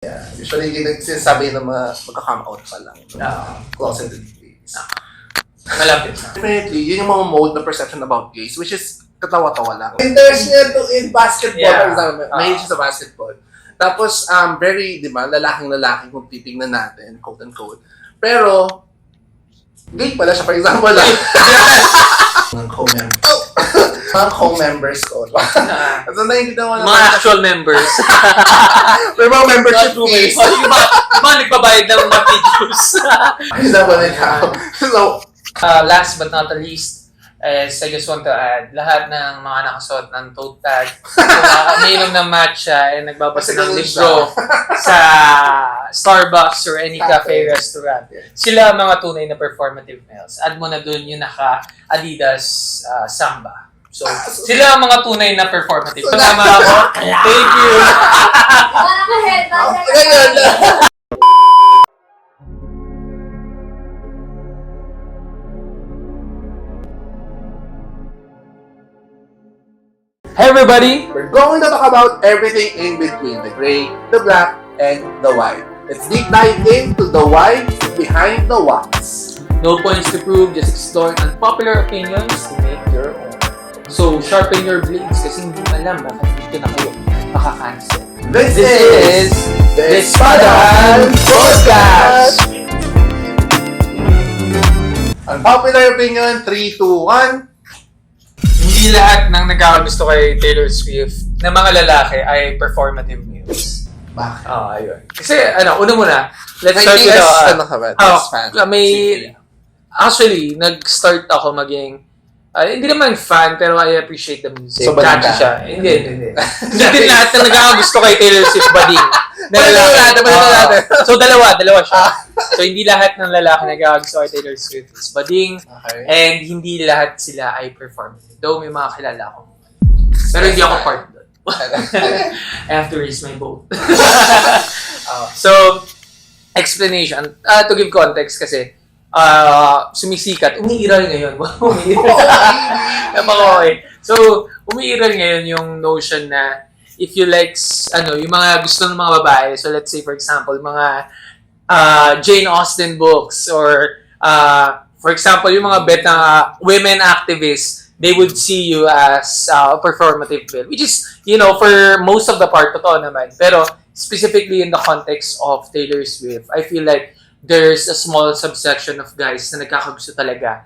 Yeah. Usually, yung sinasabi ng mga magka-come out pa lang. Closeted gays. Malapit na. Definitely, yun yung mga mode na perception about gays, which is katawa-tawa lang. Interest niya in basketball, for example. Mahilig siya sa basketball. Tapos, very, di ba, lalaking-lalaki kung titignan natin, quote-unquote. Pero, gay pala siya, for example. Mga co-members ko. So, nakikita mo Mga actual members. May mga membership fees. Mga nagbabayad ng mga videos. So, Last but not the least, is I just want to add, lahat ng mga nakasuot ng tote tag, umiinom ng matcha, and nagbabasa ng libro sa Starbucks or any cafe restaurant. Sila ang mga tunay na performative males. Add mo na dun yung naka-Adidas Samba. So, sila ang mga tunay na performative. Tama ako. Thank you. Parang ka-head. Hey everybody! we're going to talk about everything in between the gray, the black, and the white. Let's deep dive into the why behind the whats. No points to prove, just explore unpopular opinions to make your own. So, sharpen your blades kasi hindi alam bakit dito na kayo makakancel. This is the Espadan Podcast! Unpopular opinion, 3, 2, 1. Hindi lahat ng nagkakagusto kay Taylor Swift na mga lalaki ay performative males. Bakit? Ayun. Kasi, una muna, let's May start with TS, ano ka ba? TS fan? Actually, nag-start ako maging, hindi naman fan, pero I appreciate the music. So, bading Catchy ka? siya. Hindi. Hindi din lahat na nagkakagusto kay Taylor Swift, bading. Balito natin. So, dalawa siya. So, hindi lahat ng lalaki nagkakagusto kay Taylor Swift is bading, Okay. and hindi lahat sila ay performative. Though may mga kilala ako. Pero hindi ako part doon. I have to raise my vote. So, explanation. To give context kasi, sumisikat. Umiiral ngayon. Napaka-okay. So, umiiral ngayon yung notion na if you like, yung mga gusto ng mga babae, so let's say for example, mga Jane Austen books or for example, yung mga women activists, they would see you as a performative male. Which is, for most of the part, totoo naman. Pero specifically in the context of Taylor Swift, I feel like there's a small subsection of guys na nagkakagusto talaga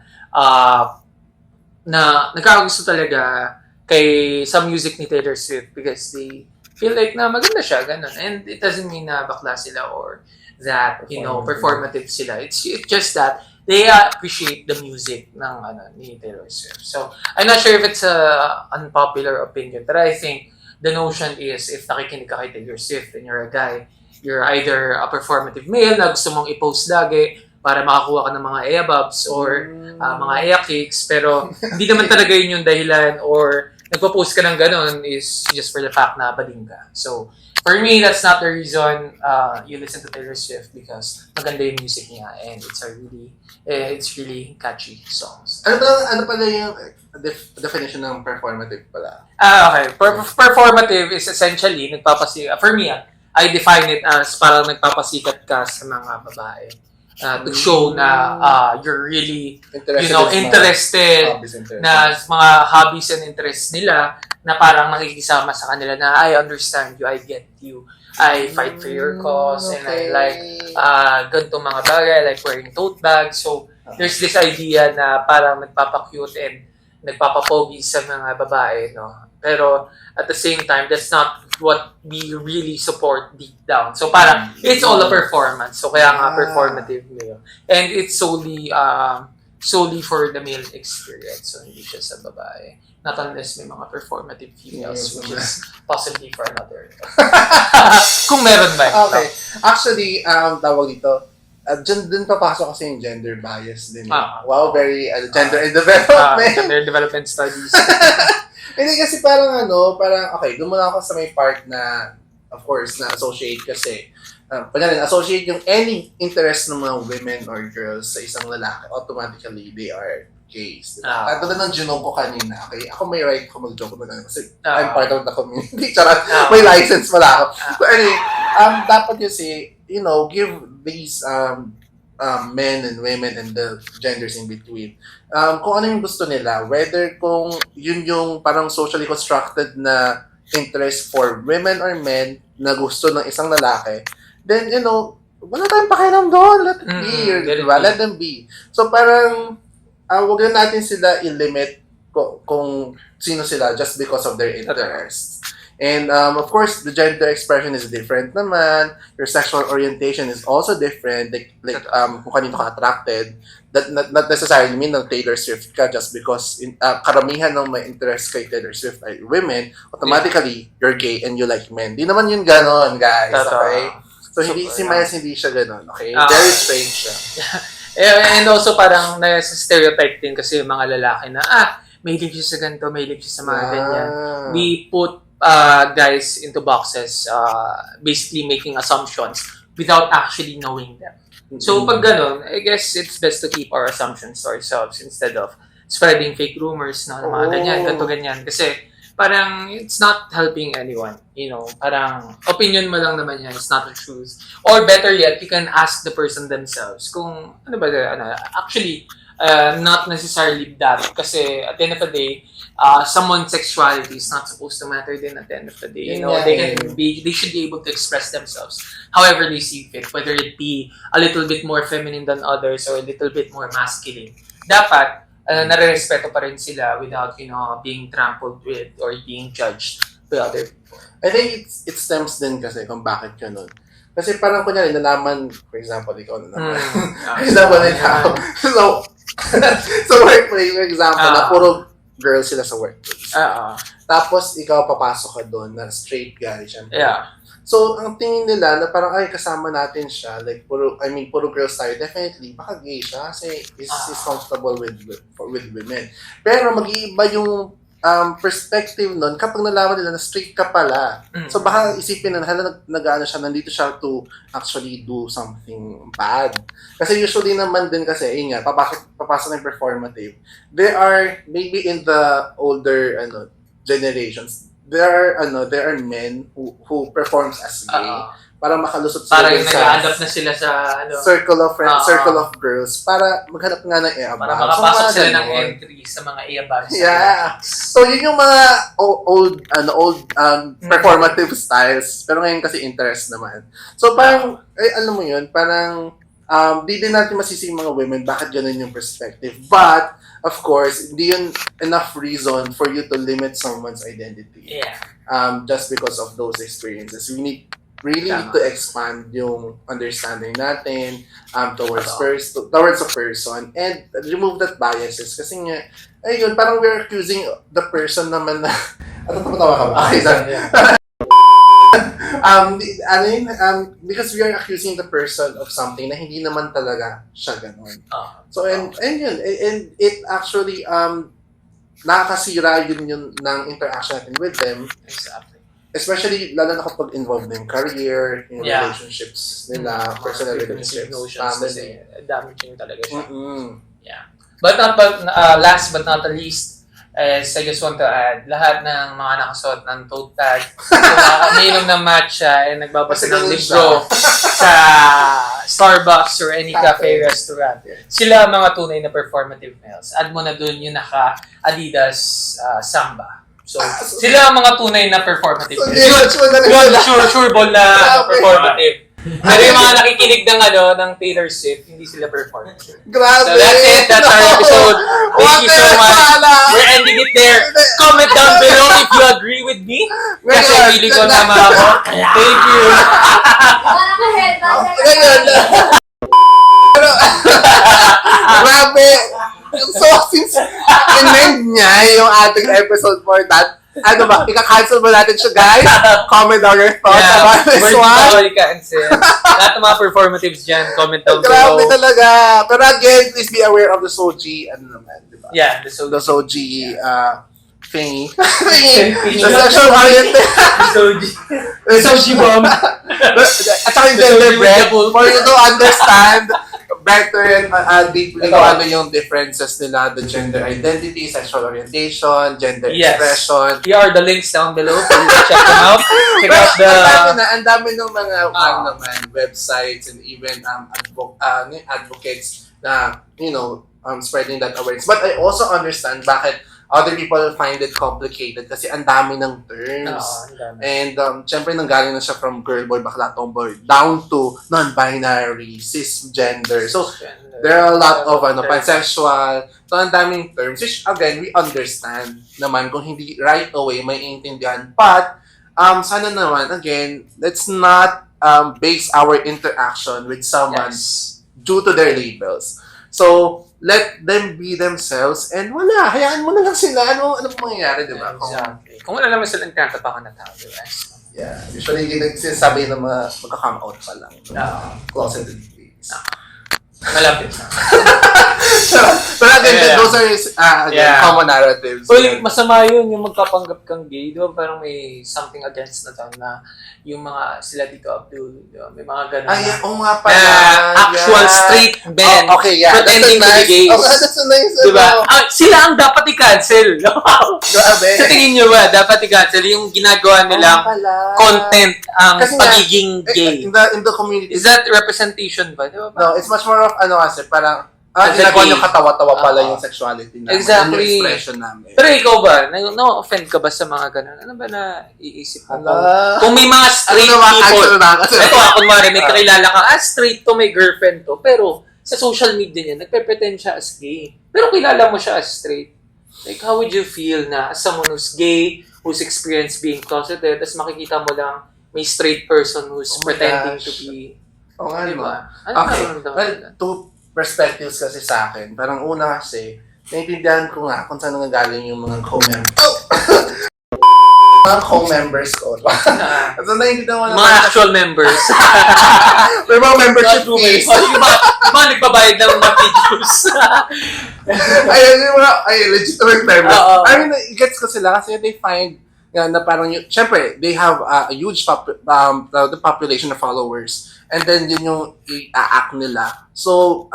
kay sa music ni Taylor Swift because they feel like na maganda siya, ganun. And it doesn't mean na bakla sila or that, performative sila. It's just that they appreciate the music ng ni Taylor Swift. So, I'm not sure if it's a unpopular opinion, but I think the notion is if nakikinig ka kay Taylor Swift and you're a guy, you're either a performative male na gusto mong i-post lagi para makakuha ka ng mga eabobs or mga eakicks, pero hindi naman talaga yun yung dahilan or nagpo-post ka ng ganun is just for the fact na bading ka. So, for me, that's not the reason you listen to Taylor Swift because maganda yung music niya and it's really catchy songs. Ano pala yung definition ng performative pala? Okay. Performative is essentially, for me, I define it as parang nagpapasikat ka sa mga babae. To show na you're really, interested na mga hobbies and interests nila na parang nakikisama sa kanila na I understand you, I get you, I fight for your cause, and I like ganito mga bagay, like wearing tote bags. So, there's this idea na parang nagpapa-cute and nagpapapogi sa mga babae, no? Pero at the same time, that's not what we really support deep down. So parang, it's all a performance. So kaya nga performative male. And it's solely for the male experience. So hindi siya sa babae. Not unless may mga performative females, which is possibly for another. Kung meron ba. Okay. Actually, tawag dito, dyan din papasok kasi yung gender bias din. Wow, very gender and development. Gender development studies. Hindi kasi parang okay, doon muna ako sa may part na, of course, na associate kasi. Associate yung any interest ng mga women or girls sa isang lalaki, automatically they are gays. Diba? Katulad ng Junong ko kanina, okay? Ako may right ko mag-joke na gano'n kasi I'm Ah. part of the community. Charot, may license pala ako. So anyway, dapat kasi, give these men and women and the genders in between, kung ano yung gusto nila, whether kung yun yung parang socially constructed na interest for women or men na gusto ng isang lalaki, then, wala tayong pakialam doon. Let it be. Diba? Let them be. So, parang, wag na natin sila i-limit kung sino sila just because of their interests. And, of course, the gender expression is different naman. Your sexual orientation is also different. Like kung kanino ka attracted. That not necessarily mean na Taylor Swift ka just because karamihan ng may interest kay Taylor Swift ay women, automatically, you're gay and you like men. Di naman yun ganon, guys. Okay? So, si Miles hindi siya ganon. Okay? Very strange siya. And also, parang na-stereotype din kasi yung mga lalaki na, mahilig siya sa ganito, mahilig siya sa mga ganyan. We put guys into boxes, basically making assumptions without actually knowing them. So, pag ganun, I guess it's best to keep our assumptions to ourselves instead of spreading fake rumors na mga ganyan, ganyan. Kasi, parang it's not helping anyone. Parang opinion mo lang naman yan. It's not the truth. Or better yet, you can ask the person themselves kung, actually, not necessarily that. Kasi at the end of the day, someone's sexuality is not supposed to matter din at the end of the day. They should be able to express themselves however they see fit, whether it be a little bit more feminine than others or a little bit more masculine. Dapat, nare-respeto pa rin sila without, being trampled with or being judged by other people. I think it stems din kasi kung bakit ganun. Kasi parang kunyari, nalaman, for example, ikaw na naman. For example, ikaw. So, workplace, for example, na puro girls sila sa workplace. Tapos, ikaw papasok ka doon na straight guy, syempre. Yeah. So, ang tingin nila na parang, kasama natin siya, like, puro girls tayo, definitely, baka gay siya kasi is comfortable with women. Pero, mag-iiba yung perspective nun kapag nalaman nila na straight ka pala. So, baka isipin na, nag-ano siya, nandito siya to actually do something bad. Kasi usually naman din kasi, papasok ng performative. There are, maybe in the older, generations, there are men who performs as gay para makalusot sila para yung nag-adapt na sila sa circle of friends, circle of girls para maghanap nga ng eabag. Para makapasok sila ng entry sa mga eabag. Yeah. So yun yung mga old performative styles pero ngayon kasi interest naman. So parang alam mo yun, parang di din natin masisi yung mga women bakit ganun yung perspective. But of course, hindi yun enough reason for you to limit someone's identity. Yeah. Just because of those experiences. We really need to expand yung understanding natin towards a person and remove that biases. Kasi nga, ayun, parang we're accusing the person naman na tumatawa ka ba? Because we are accusing the person of something na hindi naman talaga siya ganun. So, and yun, and it actually, nakakasira yun ng interaction natin with them. Exactly. Especially, lalo na kapag involved in career, in relationships nila, personal relationships, family. Damaging talaga siya. Yeah. But last but not the least, I just want to add, lahat ng mga nakasuot ng tote tag, umiinom ng matcha, and nagbabasa ng libro sa Starbucks or any cafe restaurant. Sila ang mga tunay na performative males. Add mo na dun yung naka-Adidas Samba. So, sila ang mga tunay na performative males. Sure ball na performative. Pero yung mga nakikinig ng Taylor Swift, hindi sila performative. Grabe! So that's it. That's our episode. Thank you so much. We're ending it there. Comment down below if you agree with me. Kasi pili ko naman ako. Thank you. Parang ahead. Grabe! So, since in-end niya yung ating episode for that, ika-cancel ba natin siya, guys? Comment down your thoughts about this one. Cancel. Lahat ng mga performatives dyan, comment down below. Grabe talaga. Pero again, please be aware of the Soji, diba? Yeah, the Soji, thingy. The sexual oriented. Soji bomb. At saka yung gender bread, for you to understand better and deeply kung ano yung differences nila, the gender identity, sexual orientation, gender Yes. expression. Here are the links down below. Please check them out. Check Pero out the... ang dami ng mga naman, websites and even advocates na, spreading that awareness. But I also understand bakit other people find it complicated kasi ang dami ng terms. And syempre nanggaling na siya from girl boy, bakla, tomboy, down to non-binary, cisgender. So there are a lot of pansexual. So ang daming terms which again we understand naman kung hindi right away may intindihan. But sana naman again, let's not base our interaction with someone due to their labels. So let them be themselves and wala, hayaan mo na lang sila. Ano mangyayari, di ba? Exactly. Kung wala naman silang tinatapakan na tao, di ba? Yeah. Usually, hindi sinasabi ng mga magka-come out pa lang. Closeted gays. Malapit na. But again, those are common narratives. Uy, masama yun yung magkapanggap kang gay. Di ba parang may something against na doon na yung mga sila dito Abdul, di ba? May mga ganun nga pala. Actual straight men pretending to be gays. That's a nice, diba? Sila ang dapat i-cancel. Grabe. Sa tingin nyo ba, dapat i-cancel yung ginagawa nilang content ang kasi pagiging gay? In the community. Is that representation ba? Diba? No, it's much more of kasi parang ginagawa nyo katawa-tawa pala yung sexuality namin. Exactly. Yung expression namin. Pero ikaw ba, na-offend ka ba sa mga ganun? Ano ba na iisip mo? Hala. Kung may mga straight people, ito kunwari, may kakilala ka, straight to, may girlfriend to, pero sa social media niya, nagpe-pretend siya as gay. Pero kilala mo siya as straight. Like, how would you feel na as someone who's gay, who's experienced being closeted, tapos makikita mo lang may straight person who's pretending to be... Oo nga, diba? Ano well, two perspectives kasi sa akin. Parang una kasi, naiintindihan ko nga kung saan nanggaling yung mga mga co-members ko. So, naiintindihan ko mga actual members. May mga membership fees. Diba nagbabayad ng mga videos? Legitimate members. I mean, gets ko sila kasi they find na parang, syempre, they have a huge the population of followers. And then, yun yung i-act nila. So,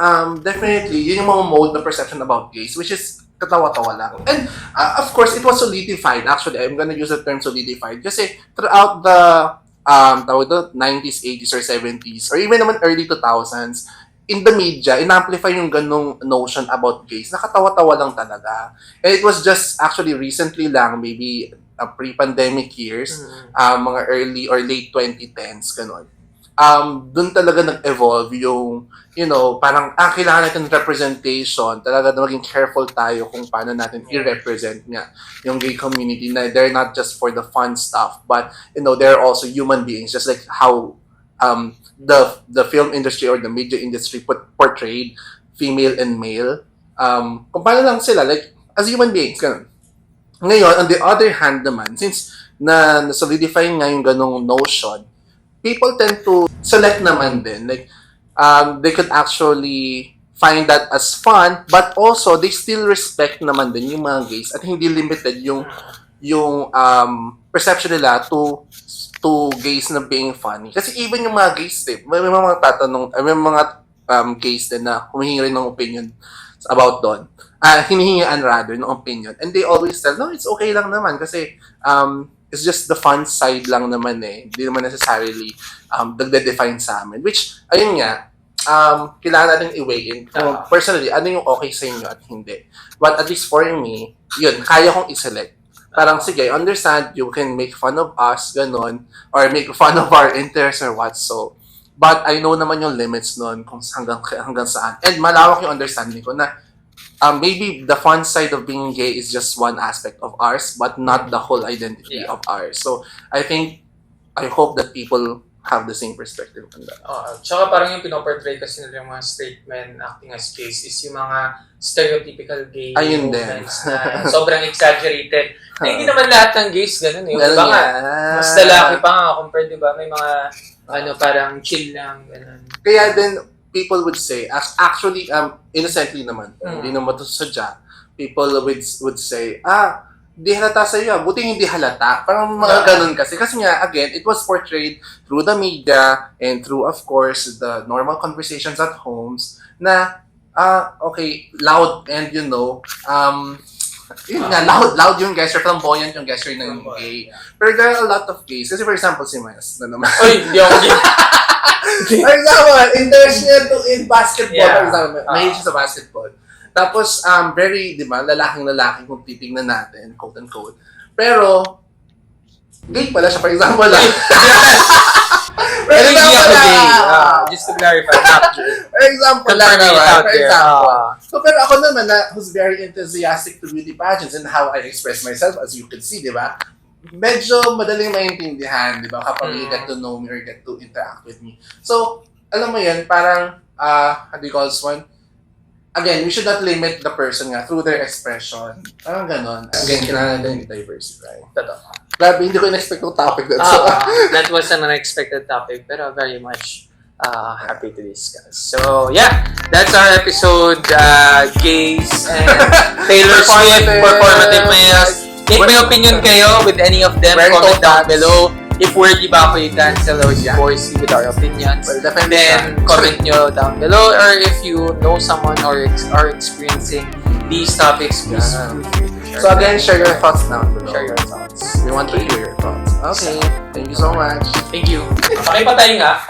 definitely, yun yung mga mode na perception about gays, which is katawa-tawa lang. And, of course, it was solidified. Actually, I'm gonna use the term solidified. Kasi, throughout the 90s, 80s, or 70s, or even naman early 2000s, in the media, in-amplify yung ganong notion about gays. Nakatawa-tawa lang talaga. And it was just actually recently lang, maybe pre-pandemic years, mga early or late 2010s, ganon. Doon talaga nag-evolve yung, parang, kailangan natin ng representation. Talaga na maging careful tayo kung paano natin i-represent nga yung gay community na they're not just for the fun stuff, but, they're also human beings, just like how the film industry or the media industry portrayed female and male. Kung paano lang sila, like, as human beings, ganun. Ngayon, on the other hand naman, since na-solidify nga yung ganong notion, people tend to select naman din. Like, they could actually find that as fun, but also, they still respect naman din yung mga gays at hindi limited yung perception nila to gays na being funny. Kasi even yung mga gays, may mga tatanong, may mga gays din na humihingi rin ng opinion about doon. Hinihingaan rather ng opinion. And they always tell, no, it's okay lang naman kasi it's just the fun side lang naman eh. Hindi naman necessarily nagde-define sa amin. Which, ayun nga, kailangan natin i-weigh in. Personally, ano yung okay sa inyo at hindi. But at least for me, yun, kaya kong i-select. Parang, sige, I understand, you can make fun of us, ganon, or make fun of our interests or what, so. But I know naman yung limits nun kung hanggang saan. And malawak yung understanding ko na maybe the fun side of being gay is just one aspect of ours, but not the whole identity of ours. So, I hope that people have the same perspective on that. Tsaka parang yung pinoportray kasi nila yung mga straight men acting as gays is yung mga stereotypical gay movements na sobrang exaggerated. Na hindi naman lahat ng gays ganun eh. Diba nga, mas lalaki pa nga compared, diba? May mga parang chill lang, ganun. Kaya then, people would say, innocently naman, hindi naman ito sadya, people would say, di halata sa'yo. Buti hindi halata. Parang mga ganun kasi. Kasi nga, again, it was portrayed through the media and through, of course, the normal conversations at homes na, okay, loud and yun nga, loud yung guys, or flamboyant yung guys, or nang gay. Pero there are a lot of gays. Kasi for example, si Miles na naman. Uy, hindi ako gay. For example, interest niya in basketball. Yeah. For example, mahilig siya sa basketball. Tapos, very, di ba, lalaking-lalaki kung titignan natin, quote-unquote. Pero, gay pala siya, for example. Pero hindi ako gay. Just to clarify, not gay. For example lang Confirming it naman. out For there. example. So, pero ako naman who's very enthusiastic to beauty pageants and how I express myself, as you can see, di ba? Medyo madaling maintindihan, di ba? Kapag you get to know me or get to interact with me. So, alam mo yun, parang, how do you call this one? Again, we should not limit the person nga through their expression. Parang ganon. Again, kailangan din diversify. Totoo. Grabe, hindi ko in-expect yung topic na so, That was an unexpected topic, pero very much happy to discuss. So, yeah, that's our episode, Gays and Taylor Swift, Performative Males. If may opinion kayo with any of them, Very comment down thoughts. below. If worthy ba ako, you cancel or voice with our opinions. Well, definitely Then, not. comment nyo down below. Or if you know someone or are experiencing these topics, please Yeah. feel free to share. So again, share your thoughts down below. Share your thoughts. We want to hear your thoughts. Okay, thank you so much. Thank you. Okay pa tayo nga.